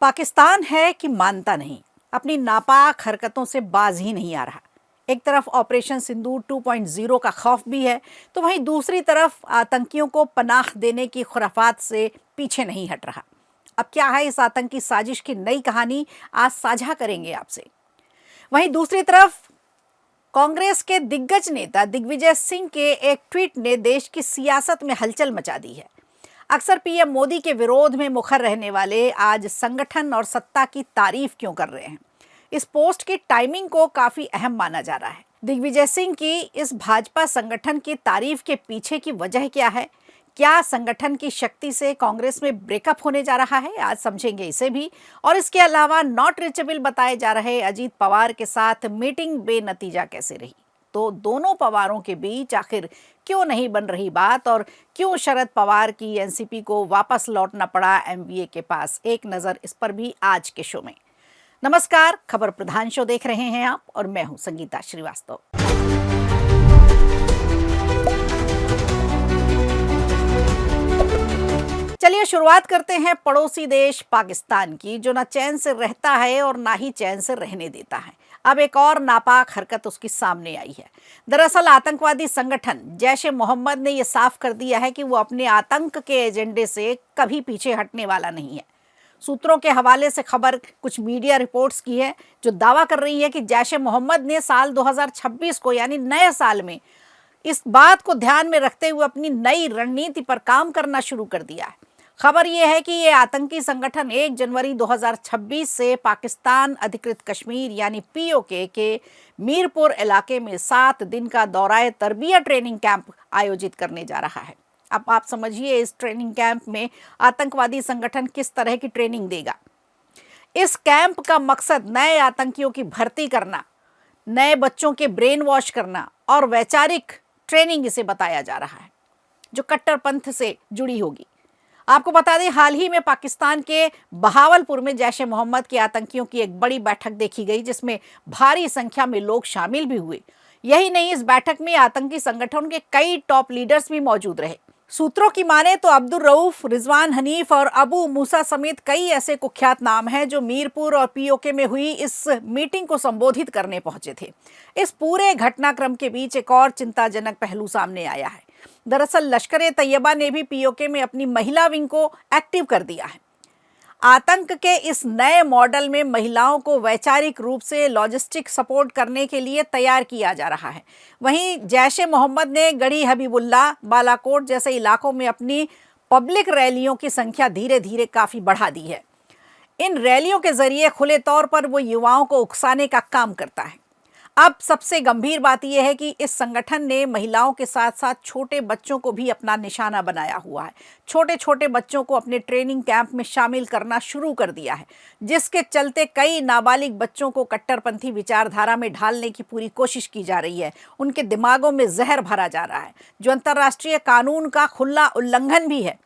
पाकिस्तान है कि मानता नहीं, अपनी नापाक हरकतों से बाज ही नहीं आ रहा। एक तरफ ऑपरेशन सिंदूर 2.0 का खौफ भी है, तो वहीं दूसरी तरफ आतंकियों को पनाह देने की खुराफात से पीछे नहीं हट रहा। अब क्या है इस आतंकी साजिश की नई कहानी, आज साझा करेंगे आपसे। वहीं दूसरी तरफ कांग्रेस के दिग्गज नेता दिग्विजय सिंह के एक ट्वीट ने देश की सियासत में हलचल मचा दी है। अक्सर पीएम मोदी के विरोध में मुखर रहने वाले आज संगठन और सत्ता की तारीफ क्यों कर रहे हैं? इस पोस्ट की टाइमिंग को काफी अहम माना जा रहा है। दिग्विजय सिंह की इस भाजपा संगठन की तारीफ के पीछे की वजह क्या है? क्या संगठन की शक्ति से कांग्रेस में ब्रेकअप होने जा रहा है? आज समझेंगे इसे भी। और इसके अलावा नॉट रीचेबल बताए जा रहे अजीत पवार के साथ मीटिंग बेनतीजा कैसे रही? तो दोनों पवारों के बीच आखिर क्यों नहीं बन रही बात, और क्यों शरद पवार की एनसीपी को वापस लौटना पड़ा एमवीए के पास? एक नज़र इस पर भी आज के शो में। नमस्कार, खबर प्रधान शो देख रहे हैं आप और मैं हूं संगीता श्रीवास्तव। चलिए शुरुआत करते हैं पड़ोसी देश पाकिस्तान की, जो ना चैन से रहता है और ना ही चैन से रहने देता है। अब एक और नापाक हरकत उसकी सामने आई है। दरअसल आतंकवादी संगठन जैश ए मोहम्मद ने यह साफ कर दिया है कि वो अपने आतंक के एजेंडे से कभी पीछे हटने वाला नहीं है। सूत्रों के हवाले से खबर कुछ मीडिया रिपोर्ट्स की है, जो दावा कर रही है कि जैश ए मोहम्मद ने साल 2026 को यानी नए साल में इस बात को ध्यान में रखते हुए अपनी नई रणनीति पर काम करना शुरू कर दिया है। खबर यह है कि ये आतंकी संगठन 1 जनवरी 2026 से पाकिस्तान अधिकृत कश्मीर यानी पीओके के मीरपुर इलाके में 7 दिन का दौराए तरबिया ट्रेनिंग कैंप आयोजित करने जा रहा है। अब आप समझिए इस ट्रेनिंग कैंप में आतंकवादी संगठन किस तरह की ट्रेनिंग देगा। इस कैंप का मकसद नए आतंकियों की भर्ती करना, नए बच्चों के ब्रेन वॉश करना और वैचारिक ट्रेनिंग इसे बताया जा रहा है, जो कट्टरपंथ से जुड़ी होगी। आपको बता दें, हाल ही में पाकिस्तान के बहावलपुर में जैश ए मोहम्मद के आतंकियों की एक बड़ी बैठक देखी गई, जिसमें भारी संख्या में लोग शामिल भी हुए। यही नहीं, इस बैठक में आतंकी संगठन के कई टॉप लीडर्स भी मौजूद रहे। सूत्रों की माने तो अब्दुल रऊफ, रिजवान हनीफ और अबू मूसा समेत कई ऐसे कुख्यात नाम हैं जो मीरपुर और पीओके में हुई इस मीटिंग को संबोधित करने पहुंचे थे। इस पूरे घटनाक्रम के बीच एक और चिंताजनक पहलू सामने आया है। दरअसल लश्कर-ए-तैयबा ने भी पीओके में अपनी महिला विंग को एक्टिव कर दिया है। आतंक के इस नए मॉडल में महिलाओं को वैचारिक रूप से लॉजिस्टिक सपोर्ट करने के लिए तैयार किया जा रहा है। वहीं जैश ए मोहम्मद ने गढ़ी हबीबुल्लाह, बालाकोट जैसे इलाकों में अपनी पब्लिक रैलियों की संख्या धीरे धीरे काफ़ी बढ़ा दी है। इन रैलियों के जरिए खुले तौर पर वो युवाओं को उकसाने का काम करता है। अब सबसे गंभीर बात यह है कि इस संगठन ने महिलाओं के साथ साथ छोटे बच्चों को भी अपना निशाना बनाया हुआ है। छोटे छोटे बच्चों को अपने ट्रेनिंग कैंप में शामिल करना शुरू कर दिया है, जिसके चलते कई नाबालिग बच्चों को कट्टरपंथी विचारधारा में ढालने की पूरी कोशिश की जा रही है। उनके दिमागों में जहर भरा जा रहा है, जो अंतर्राष्ट्रीय कानून का खुला उल्लंघन भी है।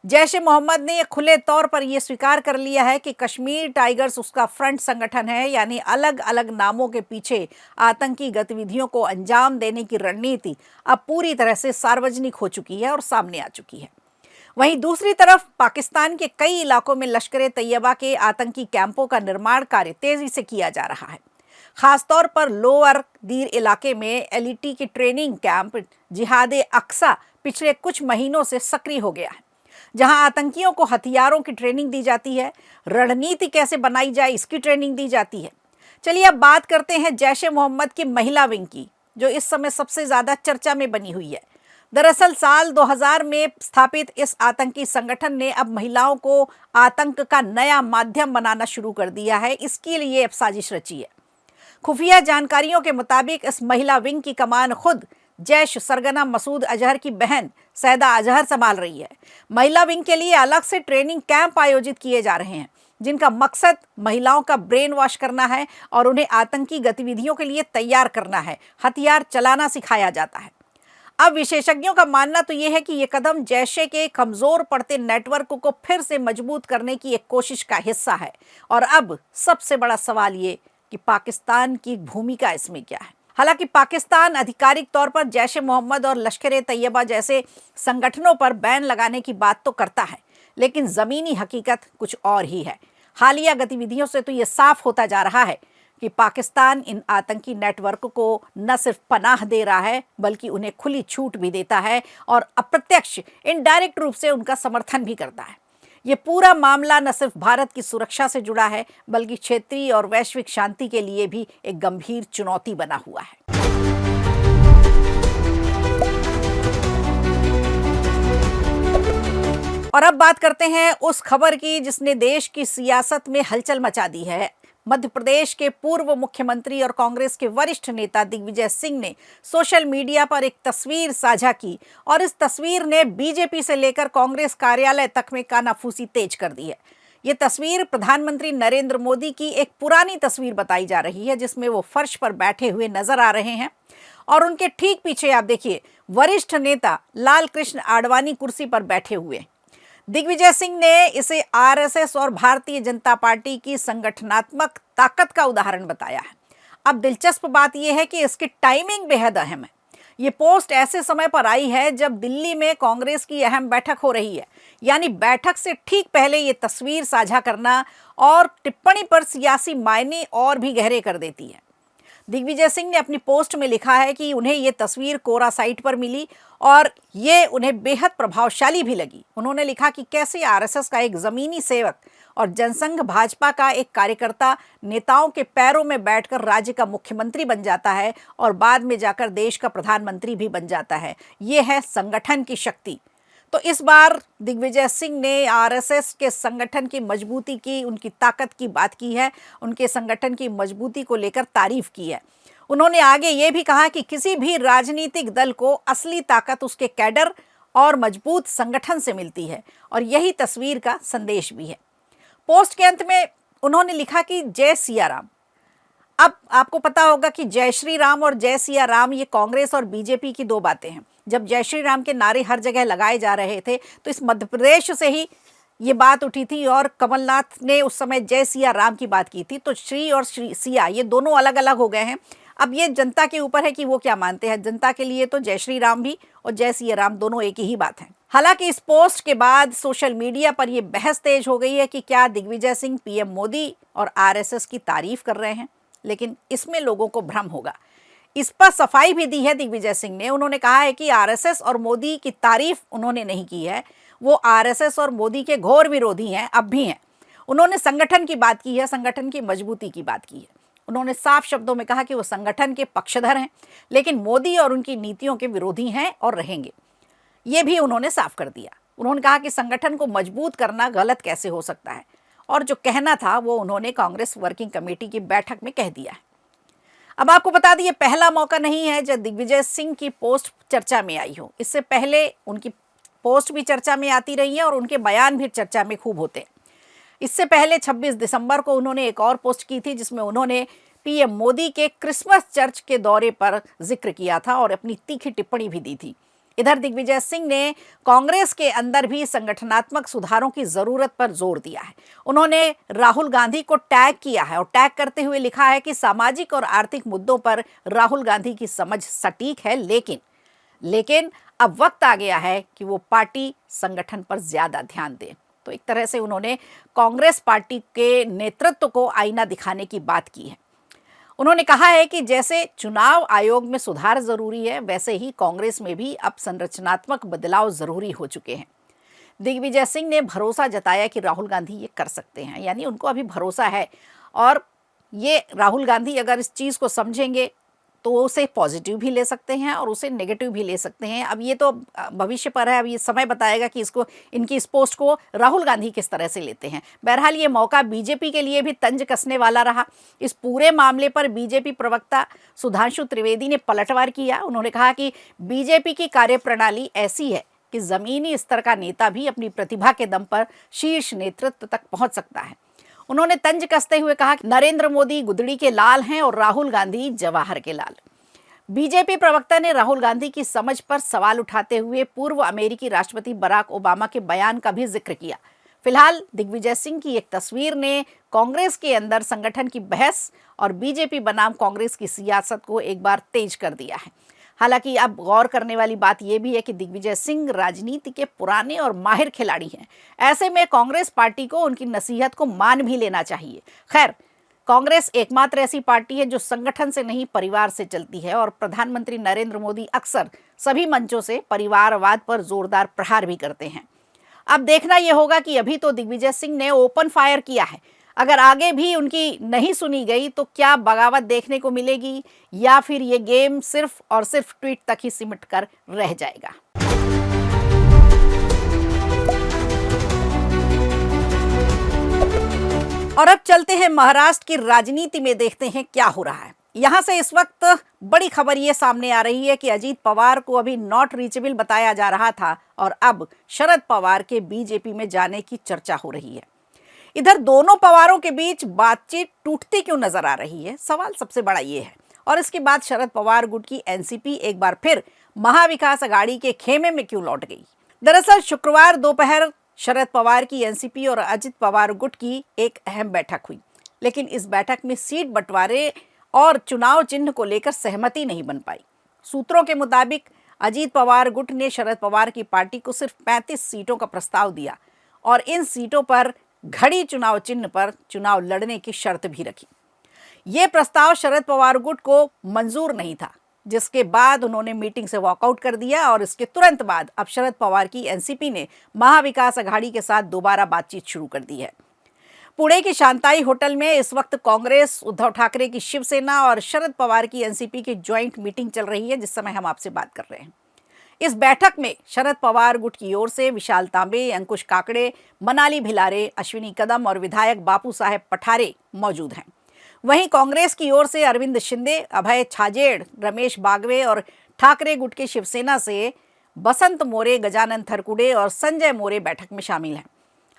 जैश ए मोहम्मद ने यह खुले तौर पर यह स्वीकार कर लिया है कि कश्मीर टाइगर्स उसका फ्रंट संगठन है, यानी अलग अलग नामों के पीछे आतंकी गतिविधियों को अंजाम देने की रणनीति अब पूरी तरह से सार्वजनिक हो चुकी है और सामने आ चुकी है। वहीं दूसरी तरफ पाकिस्तान के कई इलाकों में लश्कर-ए-तैयबा के आतंकी कैंपों का निर्माण कार्य तेजी से किया जा रहा है। खासतौर पर लोअर दीर इलाके में एलईटी की ट्रेनिंग कैंप जिहाद-ए-अक्सा पिछले कुछ महीनों से सक्रिय हो गया है, जहां आतंकियों को हथियारों की ट्रेनिंग दी जाती है, रणनीति कैसे बनाई जाए इसकी ट्रेनिंग दी जाती है। चलिए अब बात करते हैं जैश ए मोहम्मद की महिला विंग की, जो इस समय सबसे ज़्यादा चर्चा में बनी हुई है। दरअसल साल 2000 में स्थापित इस आतंकी संगठन ने अब महिलाओं को आतंक का नया माध्यम बनाना शुरू कर दिया है। इसके लिए अब साजिश रची है। खुफिया जानकारियों के मुताबिक इस महिला विंग की कमान खुद जैश सरगना मसूद अजहर की बहन सैदा अजहर संभाल रही है। महिला विंग के लिए अलग से ट्रेनिंग कैंप आयोजित किए जा रहे हैं, जिनका मकसद महिलाओं का ब्रेन वॉश करना है और उन्हें आतंकी गतिविधियों के लिए तैयार करना है। हथियार चलाना सिखाया जाता है। अब विशेषज्ञों का मानना तो यह है कि यह कदम जैशे के कमजोर पड़ते नेटवर्क को फिर से मजबूत करने की एक कोशिश का हिस्सा है। और अब सबसे बड़ा सवाल ये कि पाकिस्तान की भूमिका इसमें क्या है। हालांकि पाकिस्तान आधिकारिक तौर पर जैश ए मोहम्मद और लश्कर-ए-तैयबा जैसे संगठनों पर बैन लगाने की बात तो करता है, लेकिन ज़मीनी हकीकत कुछ और ही है। हालिया गतिविधियों से तो ये साफ होता जा रहा है कि पाकिस्तान इन आतंकी नेटवर्क को न सिर्फ पनाह दे रहा है बल्कि उन्हें खुली छूट भी देता है और अप्रत्यक्ष इनडायरेक्ट रूप से उनका समर्थन भी करता है। ये पूरा मामला न सिर्फ भारत की सुरक्षा से जुड़ा है बल्कि क्षेत्रीय और वैश्विक शांति के लिए भी एक गंभीर चुनौती बना हुआ है। और अब बात करते हैं उस खबर की जिसने देश की सियासत में हलचल मचा दी है। मध्य प्रदेश के पूर्व मुख्यमंत्री और कांग्रेस के वरिष्ठ नेता दिग्विजय सिंह ने सोशल मीडिया पर एक तस्वीर साझा की और इस तस्वीर ने बीजेपी से लेकर कांग्रेस कार्यालय तक में कानाफूसी तेज कर दी है। ये तस्वीर प्रधानमंत्री नरेंद्र मोदी की एक पुरानी तस्वीर बताई जा रही है जिसमें वो फर्श पर बैठे हुए नजर आ रहे हैं और उनके ठीक पीछे आप देखिए वरिष्ठ नेता लाल कृष्ण आडवाणी कुर्सी पर बैठे हुए हैं। दिग्विजय सिंह ने इसे आरएसएस और भारतीय जनता पार्टी की संगठनात्मक ताकत का उदाहरण बताया है। अब दिलचस्प बात यह है कि इसकी टाइमिंग बेहद अहम है। ये पोस्ट ऐसे समय पर आई है जब दिल्ली में कांग्रेस की अहम बैठक हो रही है, यानी बैठक से ठीक पहले ये तस्वीर साझा करना और टिप्पणी पर सियासी मायने और भी गहरे कर देती है। दिग्विजय सिंह ने अपनी पोस्ट में लिखा है कि उन्हें ये तस्वीर कोरा साइट पर मिली और ये उन्हें बेहद प्रभावशाली भी लगी। उन्होंने लिखा कि कैसे आरएसएस का एक ज़मीनी सेवक और जनसंघ भाजपा का एक कार्यकर्ता नेताओं के पैरों में बैठकर राज्य का मुख्यमंत्री बन जाता है और बाद में जाकर देश का प्रधानमंत्री भी बन जाता है। ये है संगठन की शक्ति। तो इस बार दिग्विजय सिंह ने आरएसएस के संगठन की मजबूती की, उनकी ताकत की बात की है, उनके संगठन की मजबूती को लेकर तारीफ की है। उन्होंने आगे ये भी कहा कि किसी भी राजनीतिक दल को असली ताकत उसके कैडर और मजबूत संगठन से मिलती है और यही तस्वीर का संदेश भी है। पोस्ट के अंत में उन्होंने लिखा कि जय सिया राम। अब आपको पता होगा कि जय श्री राम और जय सिया राम ये कांग्रेस और बीजेपी की दो बातें हैं। जब जय श्री राम के नारे हर जगह लगाए जा रहे थे तो इस मध्य प्रदेश से ही ये बात उठी थी और कमलनाथ ने उस समय जय सिया राम की बात की थी। तो श्री और श्री सिया ये दोनों अलग अलग हो गए हैं। अब ये जनता के ऊपर है कि वो क्या मानते हैं। जनता के लिए तो जय श्री राम भी और जय सिया राम दोनों एक ही बात है। हालांकि इस पोस्ट के बाद सोशल मीडिया पर यह बहस तेज हो गई है कि क्या दिग्विजय सिंह पीएम मोदी और आरएसएस की तारीफ कर रहे हैं, लेकिन इसमें लोगों को भ्रम होगा। इस पर सफाई भी दी है दिग्विजय सिंह ने। उन्होंने कहा है कि आरएसएस और मोदी की तारीफ उन्होंने नहीं की है, वो आरएसएस और मोदी के घोर विरोधी हैं, अब भी हैं। उन्होंने संगठन की बात की है, संगठन की मजबूती की बात की है। उन्होंने साफ शब्दों में कहा कि वो संगठन के पक्षधर हैं, लेकिन मोदी और उनकी नीतियों के विरोधी हैं और रहेंगे। ये भी उन्होंने साफ कर दिया। उन्होंने कहा कि संगठन को मजबूत करना गलत कैसे हो सकता है और जो कहना था वो उन्होंने कांग्रेस वर्किंग कमेटी की बैठक में कह दिया है। अब आपको बता दिए पहला मौका नहीं है जब दिग्विजय सिंह की पोस्ट चर्चा में आई हो। इससे पहले उनकी पोस्ट भी चर्चा में आती रही है और उनके बयान भी चर्चा में खूब होते हैं। इससे पहले 26 दिसंबर को उन्होंने एक और पोस्ट की थी जिसमें उन्होंने पीएम मोदी के क्रिसमस चर्च के दौरे पर जिक्र किया था और अपनी तीखी टिप्पणी भी दी थी। इधर दिग्विजय सिंह ने कांग्रेस के अंदर भी संगठनात्मक सुधारों की जरूरत पर जोर दिया है। उन्होंने राहुल गांधी को टैग किया है और टैग करते हुए लिखा है कि सामाजिक और आर्थिक मुद्दों पर राहुल गांधी की समझ सटीक है, लेकिन अब वक्त आ गया है कि वो पार्टी संगठन पर ज्यादा ध्यान दें। तो एक तरह से उन्होंने कांग्रेस पार्टी के नेतृत्व को आईना दिखाने की बात की है। उन्होंने कहा है कि जैसे चुनाव आयोग में सुधार जरूरी है, वैसे ही कांग्रेस में भी अब संरचनात्मक बदलाव जरूरी हो चुके हैं। दिग्विजय सिंह ने भरोसा जताया कि राहुल गांधी ये कर सकते हैं, यानी उनको अभी भरोसा है और ये राहुल गांधी अगर इस चीज़ को समझेंगे तो उसे पॉजिटिव भी ले सकते हैं और उसे नेगेटिव भी ले सकते हैं। अब ये तो भविष्य पर है, अब ये समय बताएगा कि इनकी इस पोस्ट को राहुल गांधी किस तरह से लेते हैं। बहरहाल ये मौका बीजेपी के लिए भी तंज कसने वाला रहा। इस पूरे मामले पर बीजेपी प्रवक्ता सुधांशु त्रिवेदी ने पलटवार किया। उन्होंने कहा कि बीजेपी की कार्यप्रणाली ऐसी है कि ज़मीनी स्तर का नेता भी अपनी प्रतिभा के दम पर शीर्ष नेतृत्व तक पहुँच सकता है। उन्होंने तंज कसते हुए कहा कि नरेंद्र मोदी गुदड़ी के लाल हैं और राहुल गांधी जवाहर के लाल। बीजेपी प्रवक्ता ने राहुल गांधी की समझ पर सवाल उठाते हुए पूर्व अमेरिकी राष्ट्रपति बराक ओबामा के बयान का भी जिक्र किया। फिलहाल दिग्विजय सिंह की एक तस्वीर ने कांग्रेस के अंदर संगठन की बहस और बीजेपी बनाम कांग्रेस की सियासत को एक बार तेज कर दिया है। हालांकि अब गौर करने वाली बात यह भी है कि दिग्विजय सिंह राजनीति के पुराने और माहिर खिलाड़ी हैं। ऐसे में कांग्रेस पार्टी को उनकी नसीहत को मान भी लेना चाहिए। खैर, कांग्रेस एकमात्र ऐसी पार्टी है जो संगठन से नहीं परिवार से चलती है और प्रधानमंत्री नरेंद्र मोदी अक्सर सभी मंचों से परिवारवाद पर जोरदार प्रहार भी करते हैं। अब देखना यह होगा कि अभी तो दिग्विजय सिंह ने ओपन फायर किया है, अगर आगे भी उनकी नहीं सुनी गई तो क्या बगावत देखने को मिलेगी या फिर ये गेम सिर्फ और सिर्फ ट्वीट तक ही सिमट कर रह जाएगा। और अब चलते हैं महाराष्ट्र की राजनीति में, देखते हैं क्या हो रहा है। यहां से इस वक्त बड़ी खबर ये सामने आ रही है कि अजीत पवार को अभी नॉट रीचेबल बताया जा रहा था और अब शरद पवार के बीजेपी में जाने की चर्चा हो रही है। इधर दोनों पवारों के बीच बातचीत टूटती क्यों नजर आ रही है, सवाल सबसे बड़ा ये है। और इसके बाद शरद पवार गुट की एनसीपी एक बार फिर महाविकास अघाड़ी के खेमे में क्यों लौट गई। दरअसल शुक्रवार दोपहर शरद पवार की एनसीपी और अजित पवार गुट की एक अहम बैठक हुई, लेकिन इस बैठक में सीट बंटवारे और चुनाव चिन्ह को लेकर सहमति नहीं बन पाई। सूत्रों के मुताबिक अजीत पवार गुट ने शरद पवार की पार्टी को सिर्फ 35 सीटों का प्रस्ताव दिया और इन सीटों पर घड़ी चुनाव चिन्ह पर चुनाव लड़ने की शर्त भी रखी। ये प्रस्ताव शरद पवार गुट को मंजूर नहीं था, जिसके बाद उन्होंने मीटिंग से वॉकआउट कर दिया और इसके तुरंत बाद अब शरद पवार की एनसीपी ने महाविकास अघाड़ी के साथ दोबारा बातचीत शुरू कर दी है। पुणे की शांताई होटल में इस वक्त कांग्रेस, उद्धव ठाकरे की शिवसेना और शरद पवार की एनसीपी की ज्वाइंट मीटिंग चल रही है, जिस समय हम आपसे बात कर रहे हैं। इस बैठक में शरद पवार गुट की ओर से विशाल तांबे, अंकुश काकड़े, मनाली भिलारे, अश्विनी कदम और विधायक बापू साहेब पठारे मौजूद हैं। वहीं कांग्रेस की ओर से अरविंद शिंदे, अभय छाजेड़, रमेश बागवे और ठाकरे गुट के शिवसेना से बसंत मोरे, गजानन थरकुडे और संजय मोरे बैठक में शामिल हैं।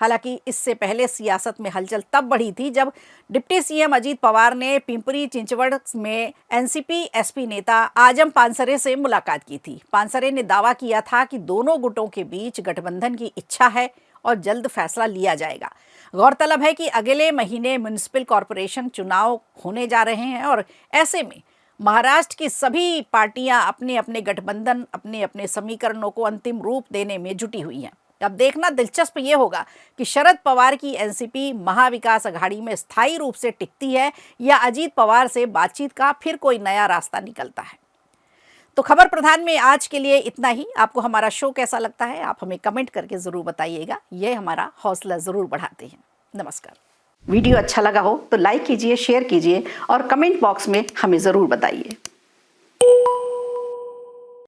हालांकि इससे पहले सियासत में हलचल तब बढ़ी थी जब डिप्टी सीएम अजीत पवार ने पिंपरी चिंचवड़ में एनसीपी एसपी नेता आजम पानसरे से मुलाकात की थी। पानसरे ने दावा किया था कि दोनों गुटों के बीच गठबंधन की इच्छा है और जल्द फैसला लिया जाएगा। गौरतलब है कि अगले महीने म्युनिसिपल कॉरपोरेशन चुनाव होने जा रहे हैं और ऐसे में महाराष्ट्र की सभी पार्टियां अपने अपने गठबंधन, अपने अपने समीकरणों को अंतिम रूप देने में जुटी हुई हैं। अब देखना दिलचस्प ये होगा कि शरद पवार की एनसीपी महाविकास अघाड़ी में स्थायी रूप से टिकती है या अजीत पवार से बातचीत का फिर कोई नया रास्ता निकलता है। तो खबर प्रधान में आज के लिए इतना ही। आपको हमारा शो कैसा लगता है आप हमें कमेंट करके ज़रूर बताइएगा, ये हमारा हौसला ज़रूर बढ़ाते हैं। नमस्कार। वीडियो अच्छा लगा हो तो लाइक कीजिए, शेयर कीजिए और कमेंट बॉक्स में हमें ज़रूर बताइए।